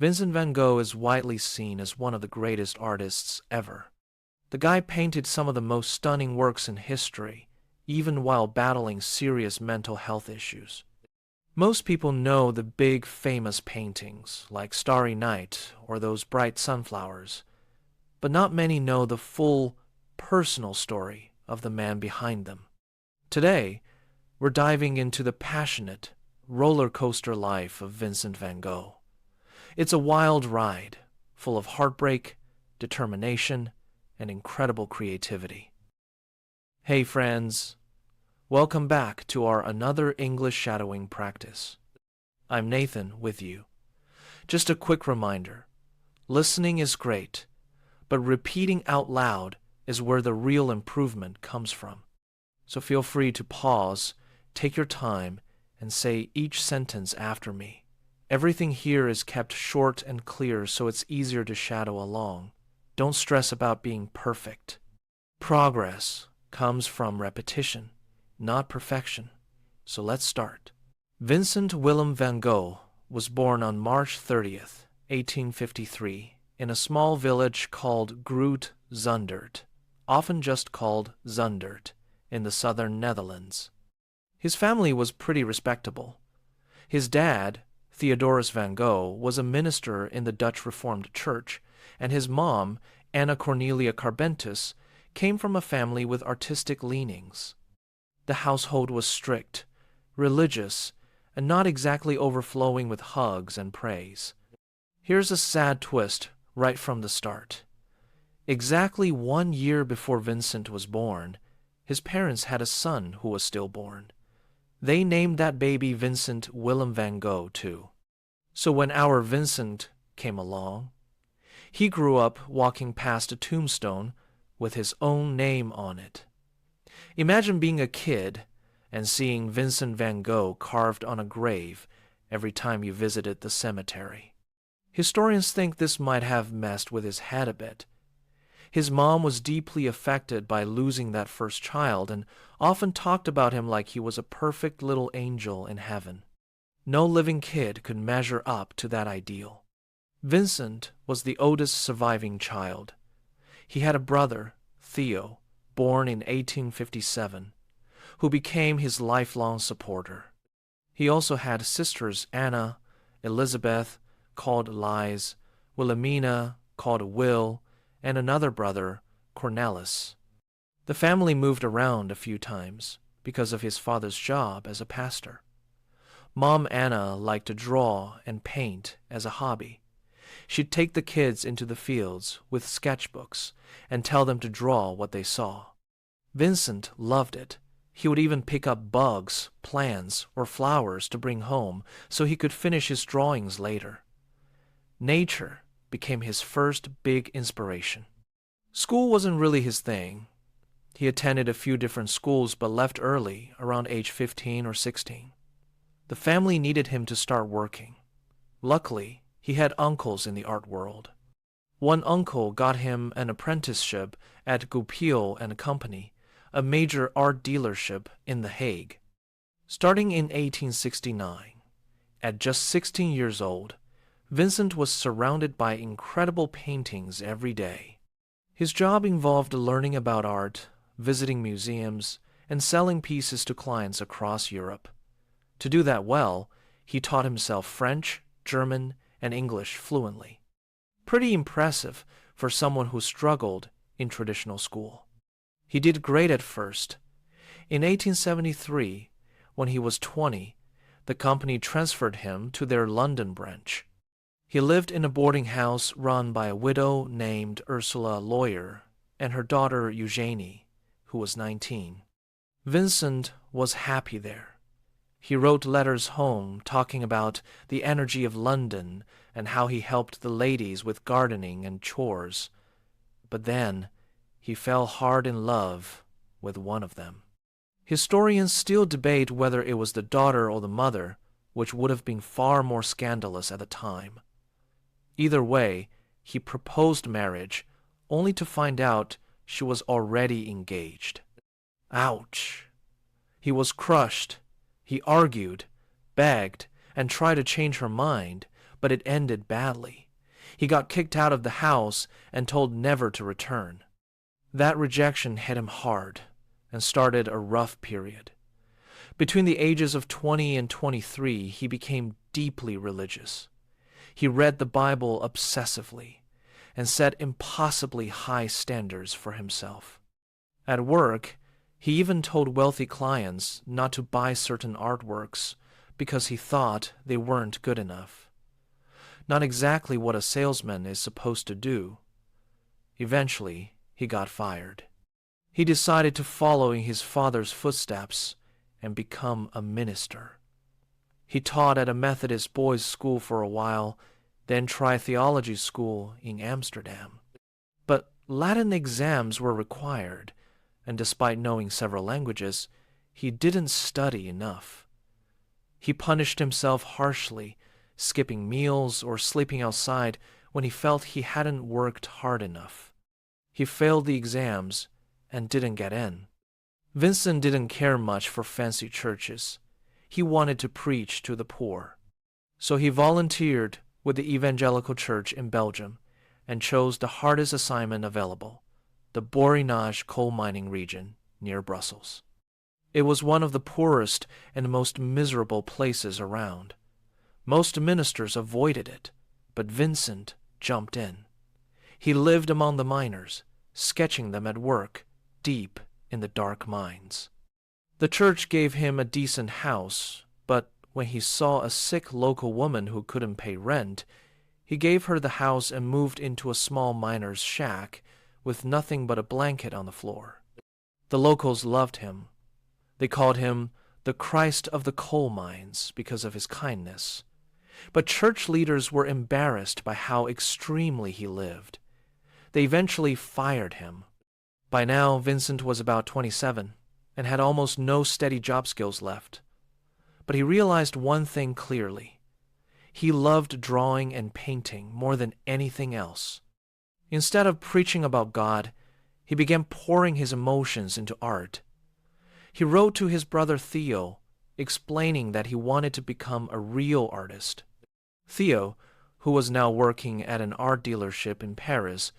Vincent van Gogh is widely seen as one of the greatest artists ever. The guy painted some of the most stunning works in history, even while battling serious mental health issues. Most people know the big famous paintings like Starry Night or those bright sunflowers, but not many know the full, personal story of the man behind them. Today, we're diving into the passionate, roller coaster life of Vincent van Gogh. It's a wild ride, full of heartbreak, determination, and incredible creativity. Hey friends, welcome back to our another English shadowing practice. I'm Nathan with you. Just a quick reminder, listening is great, but repeating out loud is where the real improvement comes from. So feel free to pause, take your time, and say each sentence after me. Everything here is kept short and clear so it's easier to shadow along. Don't stress about being perfect. Progress comes from repetition, not perfection. So let's start. Vincent Willem van Gogh was born on March 30th, 1853, in a small village called Groot Zundert, often just called Zundert, in the southern Netherlands. His family was pretty respectable. His dad, Theodorus van Gogh, was a minister in the Dutch Reformed Church, and his mom, Anna Cornelia Carbentus, came from a family with artistic leanings. The household was strict, religious, and not exactly overflowing with hugs and praise. Here's a sad twist right from the start. Exactly 1 year before Vincent was born, his parents had a son who was stillborn. They named that baby Vincent Willem van Gogh, too. So when our Vincent came along, he grew up walking past a tombstone with his own name on it. Imagine being a kid and seeing Vincent van Gogh carved on a grave every time you visited the cemetery. Historians think this might have messed with his head a bit. His mom was deeply affected by losing that first child and often talked about him like he was a perfect little angel in heaven. No living kid could measure up to that ideal. Vincent was the oldest surviving child. He had a brother, Theo, born in 1857, who became his lifelong supporter. He also had sisters Anna, Elizabeth, called Liz, Wilhelmina, called Will, and another brother, Cornelis. The family moved around a few times because of his father's job as a pastor. Mom Anna liked to draw and paint as a hobby. She'd take the kids into the fields with sketchbooks and tell them to draw what they saw. Vincent loved it. He would even pick up bugs, plants, or flowers to bring home so he could finish his drawings later. Nature became his first big inspiration. School wasn't really his thing. He attended a few different schools but left early, around age 15 or 16. The family needed him to start working. Luckily, he had uncles in the art world. One uncle got him an apprenticeship at Goupil and Company, a major art dealership in The Hague. Starting in 1869, at just 16 years old, Vincent was surrounded by incredible paintings every day. His job involved learning about art, visiting museums, and selling pieces to clients across Europe. To do that well, he taught himself French, German, and English fluently. Pretty impressive for someone who struggled in traditional school. He did great at first. In 1873, when he was 20, the company transferred him to their London branch. He lived in a boarding house run by a widow named Ursula Lawyer and her daughter Eugenie, who was 19. Vincent was happy there. He wrote letters home talking about the energy of London and how he helped the ladies with gardening and chores. But then he fell hard in love with one of them. Historians still debate whether it was the daughter or the mother, which would have been far more scandalous at the time. Either way, he proposed marriage, only to find out she was already engaged. Ouch! He was crushed. He argued, begged, and tried to change her mind, but it ended badly. He got kicked out of the house and told never to return. That rejection hit him hard and started a rough period. Between the ages of 20 and 23, he became deeply religious. He read the Bible obsessively and set impossibly high standards for himself. At work, he even told wealthy clients not to buy certain artworks because he thought they weren't good enough. Not exactly what a salesman is supposed to do. Eventually, he got fired. He decided to follow in his father's footsteps and become a minister. He taught at a Methodist boys' school for a while, then tried theology school in Amsterdam. But Latin exams were required, and despite knowing several languages, he didn't study enough. He punished himself harshly, skipping meals or sleeping outside when he felt he hadn't worked hard enough. He failed the exams and didn't get in. Vincent didn't care much for fancy churches. He wanted to preach to the poor. So he volunteered with the evangelical church in Belgium and chose the hardest assignment available, the Borinage coal mining region near Brussels. It was one of the poorest and most miserable places around. Most ministers avoided it, but Vincent jumped in. He lived among the miners, sketching them at work, deep in the dark mines. The church gave him a decent house, but when he saw a sick local woman who couldn't pay rent, he gave her the house and moved into a small miner's shack with nothing but a blanket on the floor. The locals loved him. They called him the Christ of the coal mines because of his kindness. But church leaders were embarrassed by how extremely he lived. They eventually fired him. By now, Vincent was about 27 and had almost no steady job skills left. But he realized one thing clearly. He loved drawing and painting more than anything else. Instead of preaching about God, he began pouring his emotions into art. He wrote to his brother Theo, explaining that he wanted to become a real artist. Theo, who was now working at an art dealership in Paris,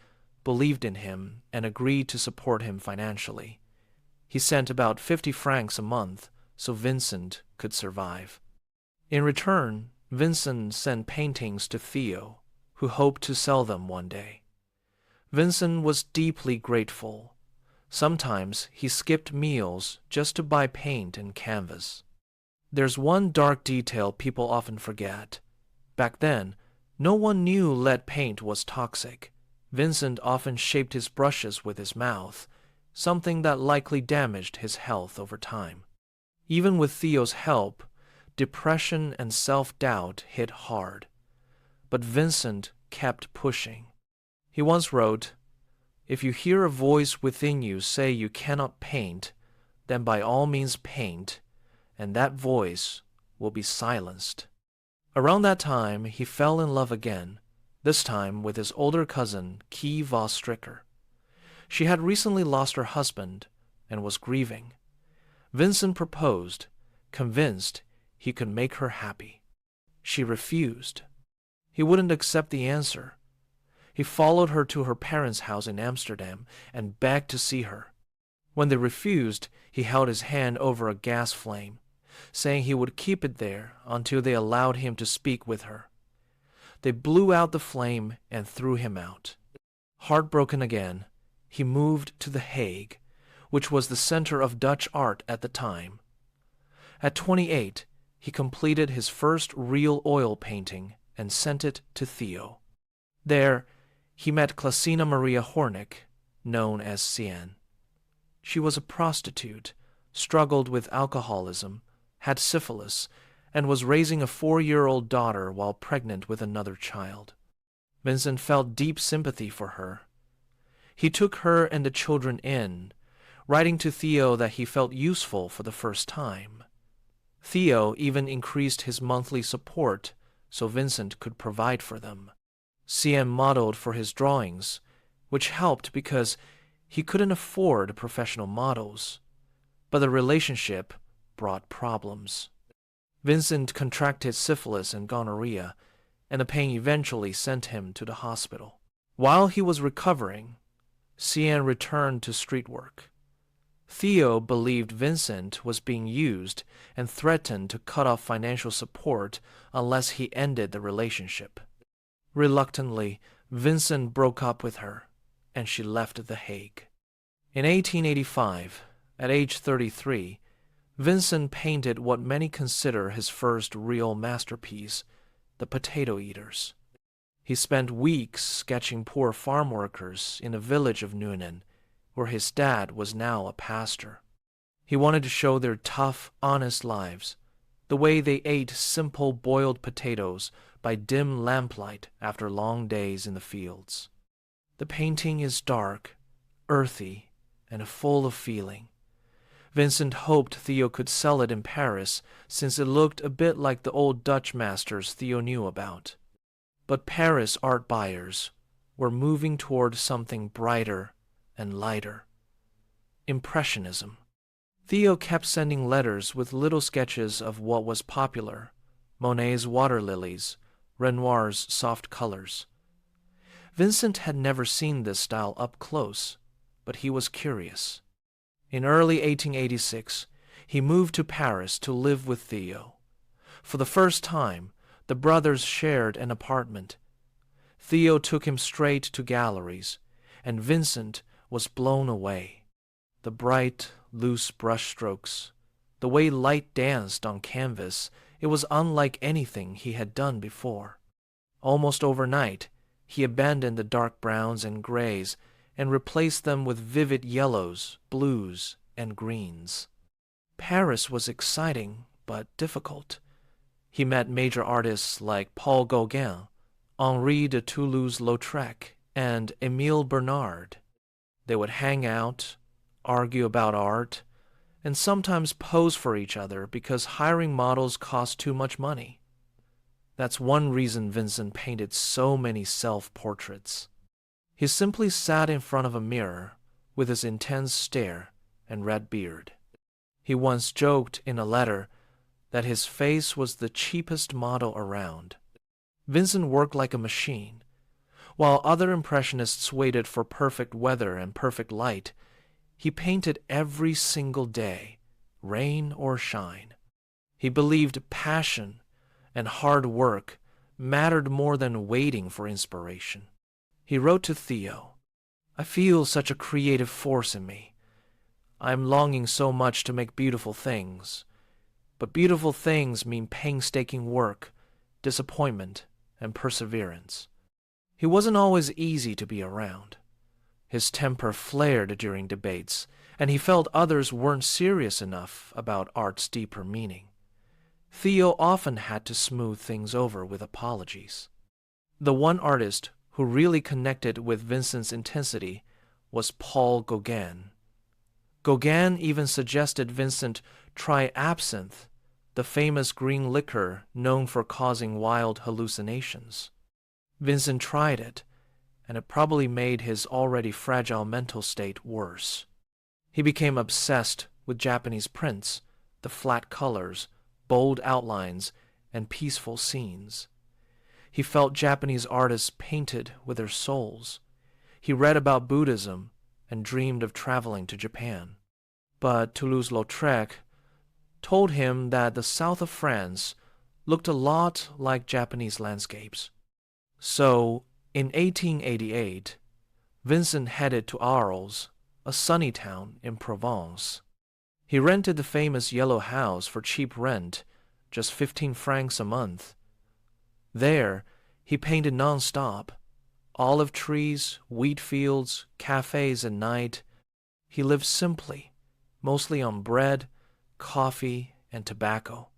believed in him and agreed to support him financially. He sent about 50 francs a month so Vincent could survive. In return, Vincent sent paintings to Theo, who hoped to sell them one day. Vincent was deeply grateful. Sometimes he skipped meals just to buy paint and canvas. There's one dark detail people often forget. Back then, no one knew lead paint was toxic. Vincent often shaped his brushes with his mouth, something that likely damaged his health over time. Even with Theo's help, depression and self-doubt hit hard. But Vincent kept pushing. He once wrote, "If you hear a voice within you say you cannot paint, then by all means paint, and that voice will be silenced." Around that time, he fell in love again, this time with his older cousin, Kee Vos Stricker. She had recently lost her husband and was grieving. Vincent proposed, convinced he could make her happy. She refused. He wouldn't accept the answer. He followed her to her parents' house in Amsterdam and begged to see her. When they refused, he held his hand over a gas flame, saying he would keep it there until they allowed him to speak with her. They blew out the flame and threw him out. Heartbroken again, he moved to The Hague, which was the center of Dutch art at the time. At 28, he completed his first real oil painting and sent it to Theo. There, he met Clasina Maria Hornick, known as Cian. She was a prostitute, struggled with alcoholism, had syphilis, and was raising a 4-year-old daughter while pregnant with another child. Vincent felt deep sympathy for her. He took her and the children in, writing to Theo that he felt useful for the first time. Theo even increased his monthly support so Vincent could provide for them. Cian modeled for his drawings, which helped because he couldn't afford professional models. But the relationship brought problems. Vincent contracted syphilis and gonorrhea and the pain eventually sent him to the hospital. While he was recovering, Cian returned to street work. Theo believed Vincent was being used and threatened to cut off financial support unless he ended the relationship. Reluctantly, Vincent broke up with her, and she left The Hague. In 1885, at age 33, Vincent painted what many consider his first real masterpiece, The Potato Eaters. He spent weeks sketching poor farm workers in a village of Nuenen, where his dad was now a pastor. He wanted to show their tough, honest lives, the way they ate simple boiled potatoes by dim lamplight after long days in the fields. The painting is dark, earthy, and full of feeling. Vincent hoped Theo could sell it in Paris, since it looked a bit like the old Dutch masters Theo knew about. But Paris art buyers were moving toward something brighter and lighter. Impressionism. Theo kept sending letters with little sketches of what was popular: Monet's water lilies, Renoir's soft colors. Vincent had never seen this style up close, but he was curious. In early 1886, he moved to Paris to live with Theo. For the first time, the brothers shared an apartment. Theo took him straight to galleries, and Vincent was blown away. The bright, loose brushstrokes, the way light danced on canvas, it was unlike anything he had done before. Almost overnight, he abandoned the dark browns and grays and replaced them with vivid yellows, blues, and greens. Paris was exciting but difficult. He met major artists like Paul Gauguin, Henri de Toulouse-Lautrec, and Émile Bernard. They would hang out, argue about art, and sometimes pose for each other because hiring models cost too much money. That's one reason Vincent painted so many self-portraits. He simply sat in front of a mirror with his intense stare and red beard. He once joked in a letter that his face was the cheapest model around. Vincent worked like a machine. While other impressionists waited for perfect weather and perfect light, he painted every single day, rain or shine. He believed passion and hard work mattered more than waiting for inspiration. He wrote to Theo, "I feel such a creative force in me. I am longing so much to make beautiful things. But beautiful things mean painstaking work, disappointment, and perseverance." He wasn't always easy to be around. His temper flared during debates, and he felt others weren't serious enough about art's deeper meaning. Theo often had to smooth things over with apologies. The one artist who really connected with Vincent's intensity was Paul Gauguin. Gauguin even suggested Vincent try absinthe, the famous green liquor known for causing wild hallucinations. Vincent tried it, and it probably made his already fragile mental state worse. He became obsessed with Japanese prints, the flat colors, bold outlines, and peaceful scenes. He felt Japanese artists painted with their souls. He read about Buddhism and dreamed of traveling to Japan. But Toulouse-Lautrec told him that the south of France looked a lot like Japanese landscapes. So, in 1888, Vincent headed to Arles, a sunny town in Provence. He rented the famous yellow house for cheap rent, just 15 francs a month. There, he painted non-stop: olive trees, wheat fields, cafes at night. He lived simply, mostly on bread, coffee, and tobacco.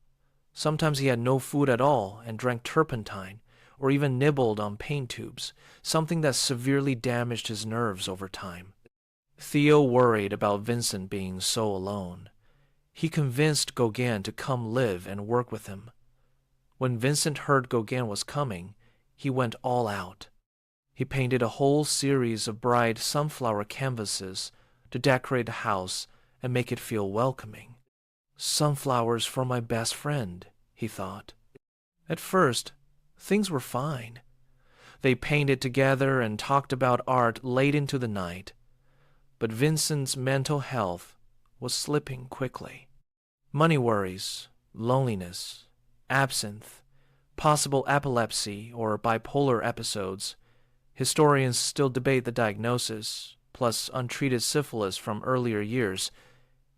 Sometimes he had no food at all and drank turpentine, or even nibbled on paint tubes, something that severely damaged his nerves over time. Theo worried about Vincent being so alone. He convinced Gauguin to come live and work with him. When Vincent heard Gauguin was coming, he went all out. He painted a whole series of bright sunflower canvases to decorate the house and make it feel welcoming. "Sunflowers for my best friend," he thought. At first, Things were fine. They painted together and talked about art late into the night. But Vincent's mental health was slipping quickly. Money worries, loneliness, absinthe, possible epilepsy or bipolar episodes. Historians still debate the diagnosis, plus untreated syphilis from earlier years.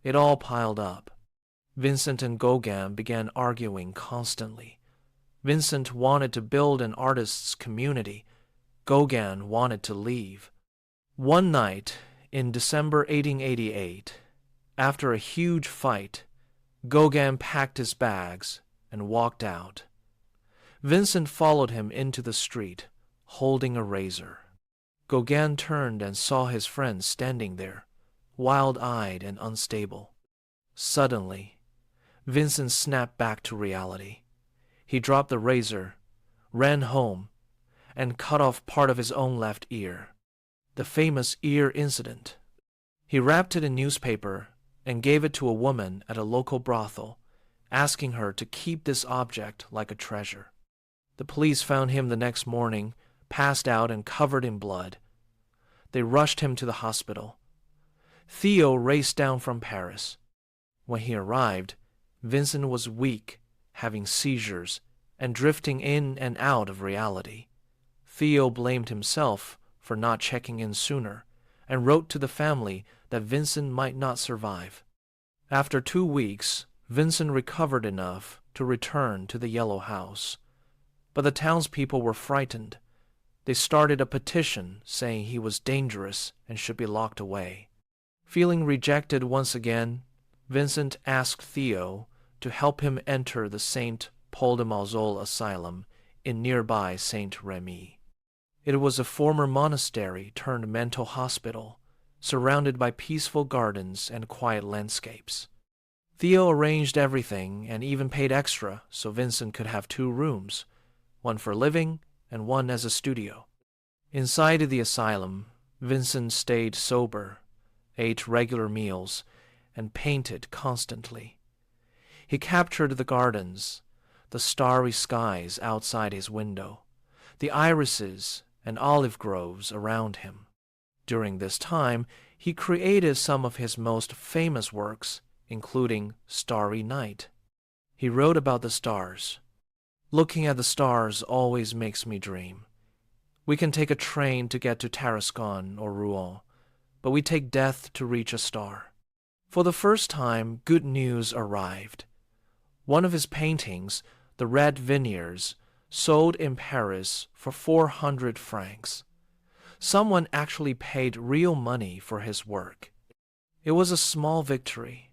It all piled up. Vincent and Gauguin began arguing constantly. Vincent wanted to build an artist's community. Gauguin wanted to leave. One night, in December 1888, after a huge fight, Gauguin packed his bags and walked out. Vincent followed him into the street, holding a razor. Gauguin turned and saw his friend standing there, wild-eyed and unstable. Suddenly, Vincent snapped back to reality. He dropped the razor, ran home, and cut off part of his own left ear. The famous ear incident. He wrapped it in newspaper and gave it to a woman at a local brothel, asking her to keep this object like a treasure. The police found him the next morning, passed out and covered in blood. They rushed him to the hospital. Theo raced down from Paris. When he arrived, Vincent was weak, having seizures, and drifting in and out of reality. Theo blamed himself for not checking in sooner, and wrote to the family that Vincent might not survive. After 2 weeks, Vincent recovered enough to return to the Yellow House. But the townspeople were frightened. They started a petition saying he was dangerous and should be locked away. Feeling rejected once again, Vincent asked Theo to help him enter the Saint Paul de Mausole Asylum in nearby Saint Remy. It was a former monastery turned mental hospital, surrounded by peaceful gardens and quiet landscapes. Theo arranged everything and even paid extra so Vincent could have 2 rooms, one for living and one as a studio. Inside the asylum, Vincent stayed sober, ate regular meals, and painted constantly. He captured the gardens, the starry skies outside his window, the irises and olive groves around him. During this time, he created some of his most famous works, including Starry Night. He wrote about the stars. Looking at the stars always makes me dream. We can take a train to get to Tarascon or Rouen, but we take death to reach a star. For the first time, good news arrived. One of his paintings, The Red Vineyards, sold in Paris for 400 francs. Someone actually paid real money for his work. It was a small victory,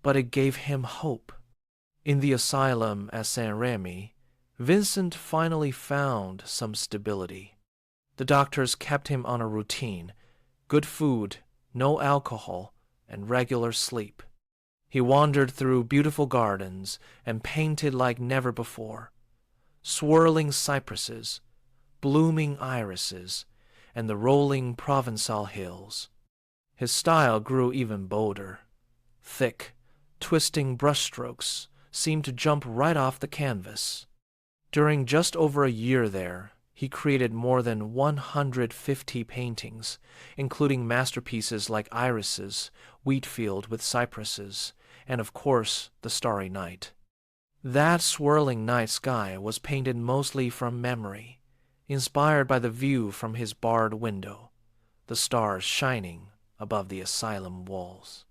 but it gave him hope. In the asylum at Saint-Remy, Vincent finally found some stability. The doctors kept him on a routine: good food, no alcohol, and regular sleep. He wandered through beautiful gardens and painted like never before. Swirling cypresses, blooming irises, and the rolling Provençal hills. His style grew even bolder. Thick, twisting brushstrokes seemed to jump right off the canvas. During just over a year there, he created more than 150 paintings, including masterpieces like Irises, Wheatfield with Cypresses, and of course, The Starry Night. That swirling night sky was painted mostly from memory, inspired by the view from his barred window, the stars shining above the asylum walls.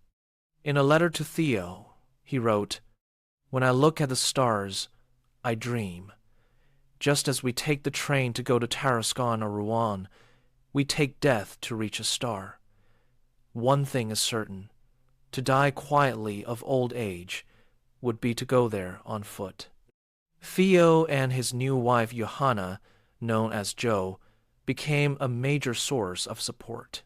In a letter to Theo, he wrote, "When I look at the stars, I dream. Just as we take the train to go to Tarascon or Rouen, we take death to reach a star. One thing is certain: to die quietly of old age would be to go there on foot." Theo and his new wife Johanna, known as Jo, became a major source of support.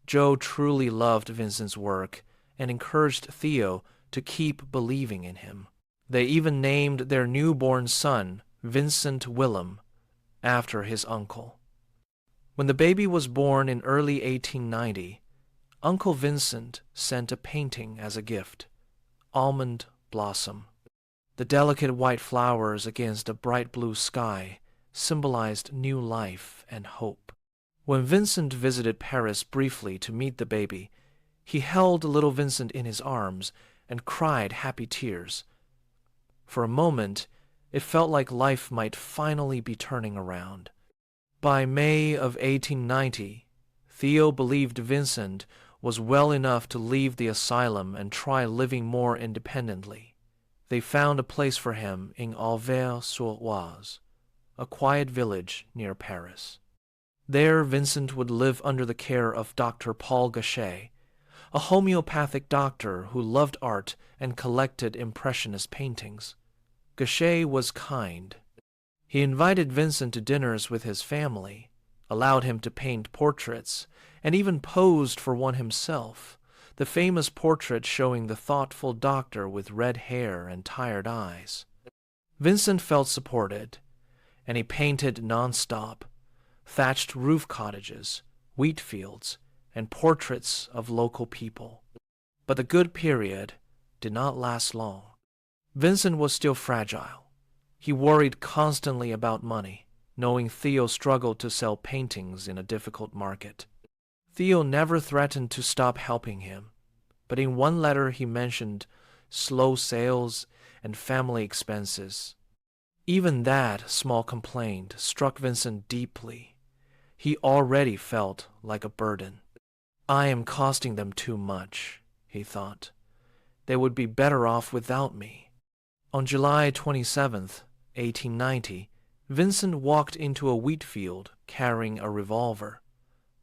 Jo truly loved Vincent's work and encouraged Theo to keep believing in him. They even named their newborn son Vincent Willem, after his uncle. When the baby was born in early 1890, Uncle Vincent sent a painting as a gift, Almond Blossom. The delicate white flowers against a bright blue sky symbolized new life and hope. When Vincent visited Paris briefly to meet the baby, he held little Vincent in his arms and cried happy tears. For a moment, it felt like life might finally be turning around. By May of 1890, Theo believed Vincent was well enough to leave the asylum and try living more independently. They found a place for him in Auvers-sur-Oise, a quiet village near Paris. There, Vincent would live under the care of Dr. Paul Gachet, a homeopathic doctor who loved art and collected Impressionist paintings. Gachet was kind. He invited Vincent to dinners with his family, allowed him to paint portraits, and even posed for one himself, the famous portrait showing the thoughtful doctor with red hair and tired eyes. Vincent felt supported, and he painted non-stop, thatched roof cottages, wheat fields, and portraits of local people. But the good period did not last long. Vincent was still fragile. He worried constantly about money, knowing Theo struggled to sell paintings in a difficult market. Theo never threatened to stop helping him, but in one letter he mentioned slow sales and family expenses. Even that small complaint struck Vincent deeply. He already felt like a burden. I am costing them too much, he thought. They would be better off without me. On July 27th, 1890, Vincent walked into a wheat field carrying a revolver.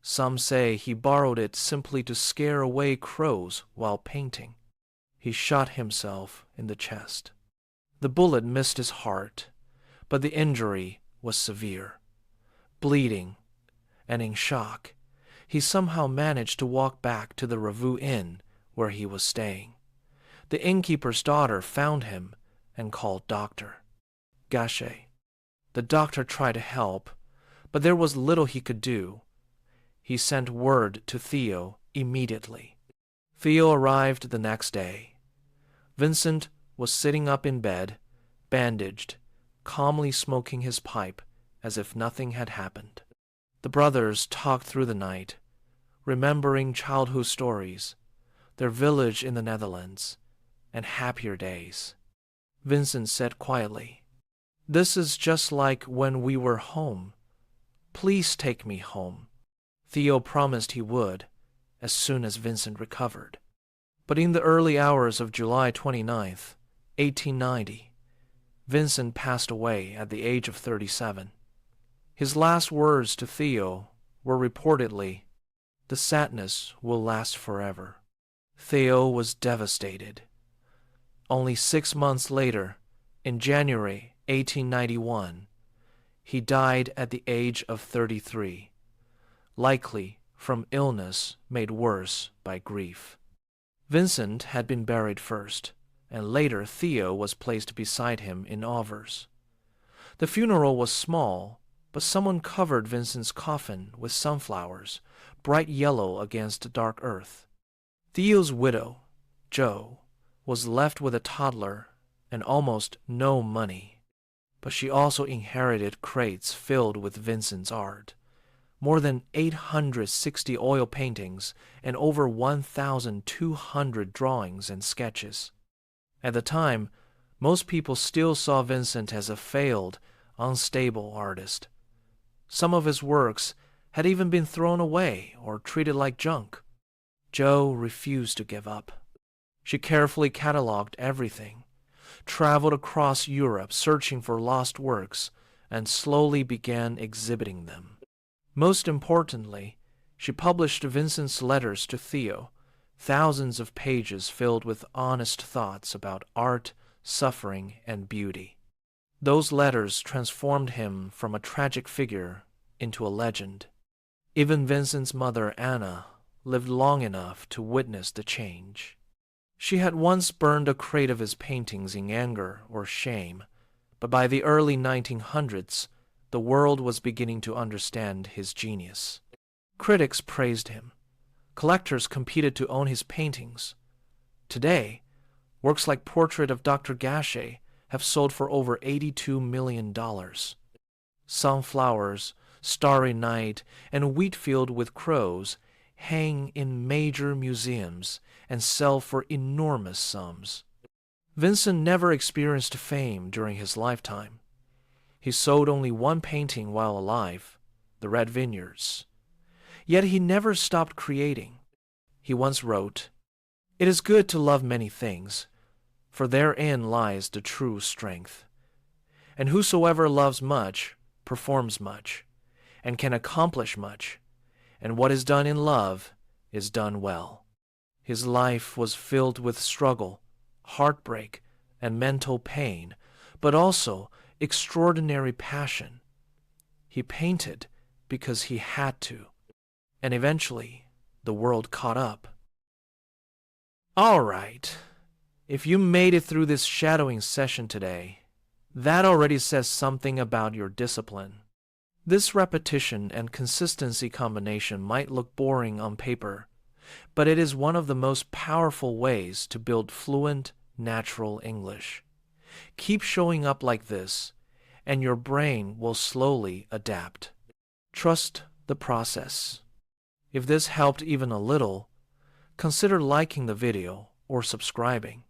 Some say he borrowed it simply to scare away crows while painting. He shot himself in the chest. The bullet missed his heart, but the injury was severe. Bleeding and in shock, he somehow managed to walk back to the Revue Inn where he was staying. The innkeeper's daughter found him and called Dr. Gachet. The doctor tried to help, but there was little he could do. He sent word to Theo immediately. Theo arrived the next day. Vincent was sitting up in bed, bandaged, calmly smoking his pipe as if nothing had happened. The brothers talked through the night, remembering childhood stories, their village in the Netherlands, and happier days. Vincent said quietly, "This is just like when we were home. Please take me home." Theo promised he would, as soon as Vincent recovered. But in the early hours of July 29th, 1890, Vincent passed away at the age of 37. His last words to Theo were reportedly, "The sadness will last forever." Theo was devastated. Only 6 months later, in January 1891, he died at the age of 33, likely from illness made worse by grief. Vincent had been buried first, and later Theo was placed beside him in Auvers. The funeral was small, but someone covered Vincent's coffin with sunflowers, bright yellow against dark earth. Theo's widow, Jo, was left with a toddler and almost no money, but she also inherited crates filled with Vincent's art. More than 860 oil paintings and over 1,200 drawings and sketches. At the time, most people still saw Vincent as a failed, unstable artist. Some of his works had even been thrown away or treated like junk. Jo refused to give up. She carefully cataloged everything, traveled across Europe searching for lost works, and slowly began exhibiting them. Most importantly, she published Vincent's letters to Theo, thousands of pages filled with honest thoughts about art, suffering, and beauty. Those letters transformed him from a tragic figure into a legend. Even Vincent's mother, Anna, lived long enough to witness the change. She had once burned a crate of his paintings in anger or shame, but by the early 1900s, the world was beginning to understand his genius. Critics praised him. Collectors competed to own his paintings. Today, works like Portrait of Dr. Gachet have sold for over $82 million. Sunflowers, Starry Night, and Wheatfield with Crows hang in major museums and sell for enormous sums. Vincent never experienced fame during his lifetime. He sold only one painting while alive, The Red Vineyards. Yet he never stopped creating. He once wrote, "It is good to love many things, for therein lies the true strength. And whosoever loves much performs much, and can accomplish much, and what is done in love is done well." His life was filled with struggle, heartbreak, and mental pain, but also extraordinary passion. He painted because he had to, and eventually the world caught up. All right, if you made it through this shadowing session today, that already says something about your discipline. This repetition and consistency combination might look boring on paper, but it is one of the most powerful ways to build fluent, natural English. Keep showing up like this, and your brain will slowly adapt. Trust the process. If this helped even a little, consider liking the video or subscribing.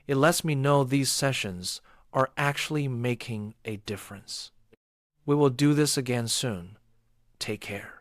It lets me know these sessions are actually making a difference. We will do this again soon. Take care.